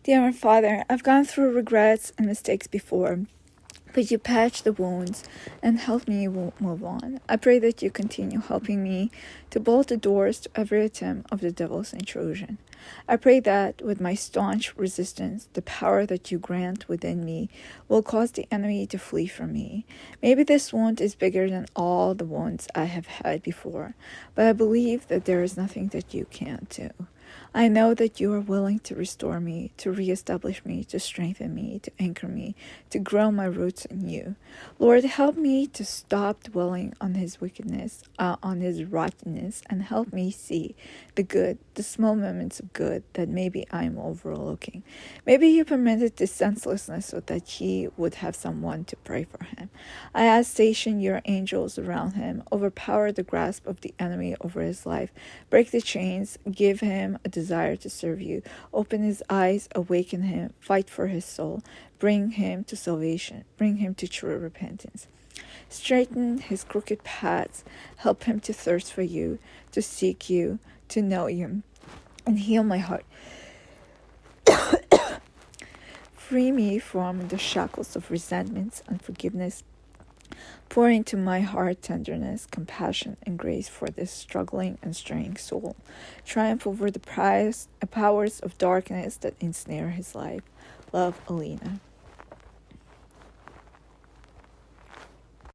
Dear Father, I've gone through regrets and mistakes before, but you patch the wounds and help me move on. I pray that you continue helping me to bolt the doors to every attempt of the devil's intrusion. I pray that with my staunch resistance, the power that you grant within me will cause the enemy to flee from me. Maybe this wound is bigger than all the wounds I have had before, but I believe that there is nothing that you can't do. I know that you are willing to restore me, to reestablish me, to strengthen me, to anchor me, to grow my roots in you. Lord, help me to stop dwelling on his wickedness, on his rottenness, and help me see the good, the small moments of good that maybe I'm overlooking. Maybe you permitted this senselessness so that he would have someone to pray for him. I ask, station your angels around him, overpower the grasp of the enemy over his life, break the chains, give him a desire to serve you, open his eyes, awaken him, fight for his soul, bring him to salvation, bring him to true repentance. Straighten his crooked paths, help him to thirst for you, to seek you, to know you, and heal my heart. Free me from the shackles of resentments, unforgiveness. Pour into my heart tenderness, compassion, and grace for this struggling and straying soul. Triumph over the powers of darkness that ensnare his life. Love, Alina.